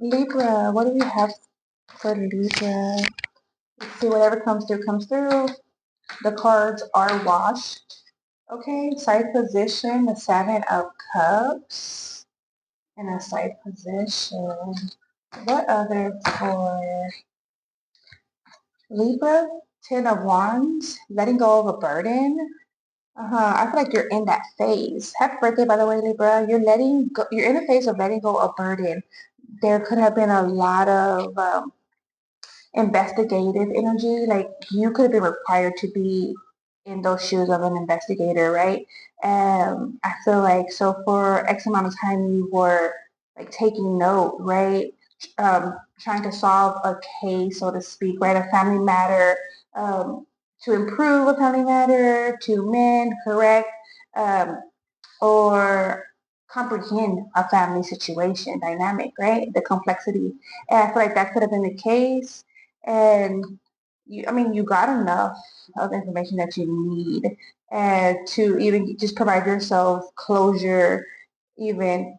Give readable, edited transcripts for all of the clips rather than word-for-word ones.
Libra, what do we have for Libra? Let's see, whatever comes through, comes through. The cards are washed. Okay, side position, the Seven of Cups in a side position. What other for Libra? Ten of Wands, letting go of a burden. I feel like you're in that phase. Happy birthday, by the way, Libra. You're letting go. You're in a phase of letting go of burden. There could have been a lot of investigative energy. Like you could have been required to be in those shoes of an investigator, right? I feel like so for X amount of time you were like taking note, right? Trying to solve a case, so to speak, right? A family matter, to improve a family matter, to mend, correct, um, or comprehend a family situation dynamic, right? The complexity. And I feel like that could have been the case. And you got enough of information that you need and to even just provide yourself closure. Even,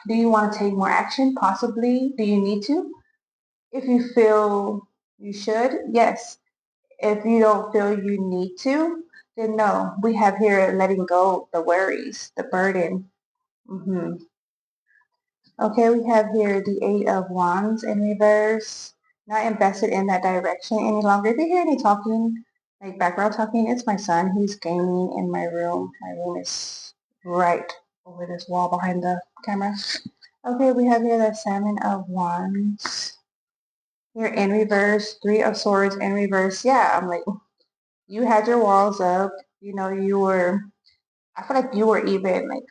do you want to take more action? Possibly. Do you need to? If you feel you should, yes. If you don't feel you need to, then no. We have here letting go the worries, the burden. Okay, we have here the Eight of Wands in reverse. Not invested in that direction any longer. If you hear any talking, like background talking, it's my son. He's gaming in my room. My room is right over this wall behind the camera. Okay, we have here the Seven of Wands. Here in reverse, Three of Swords in reverse. Yeah, I'm like, you had your walls up. I feel like you were even like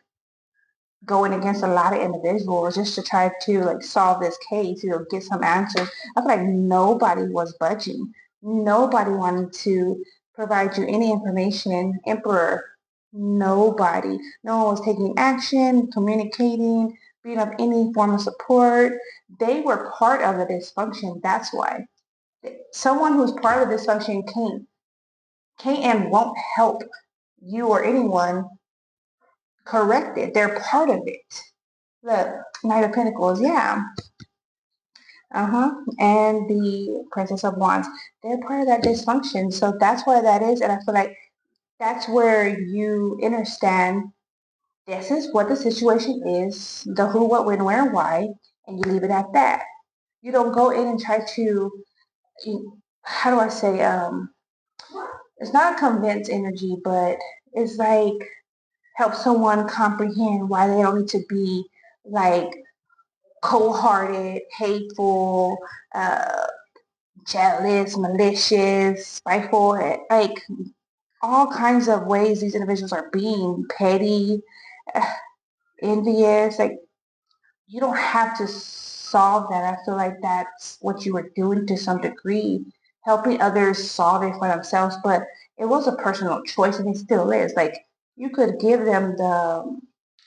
going against a lot of individuals just to try to like solve this case, get some answers. I feel like nobody was budging. Nobody wanted to provide you any information. Emperor, nobody. No one was taking action, communicating, being of any form of support. They were part of the dysfunction. That's why. Someone who's part of dysfunction can't and won't help you or anyone correct it. They're part of it. Look, Knight of Pentacles, yeah. And the Princess of Wands. They're part of that dysfunction. So that's why that is. And I feel like that's where you understand this is what the situation is, the who, what, when, where, why, and you leave it at that. You don't go in and try to, how do I say, it's not a convince energy, but it's like help someone comprehend why they don't need to be like cold-hearted, hateful, uh, jealous, malicious, spiteful, like all kinds of ways these individuals are being petty, envious. Like you don't have to solve that. I feel like that's what you were doing to some degree, helping others solve it for themselves. But it was a personal choice, and it still is. Like you could give them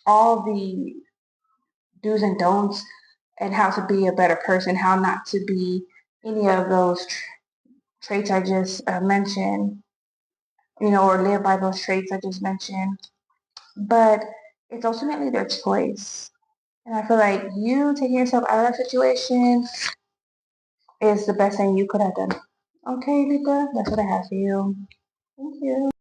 all the do's and don'ts and how to be a better person, how not to be any of those traits I just mentioned, or live by those traits I just mentioned. But it's ultimately their choice. And I feel like you taking yourself out of that situation is the best thing you could have done. Okay, Libra, that's what I have for you. Thank you.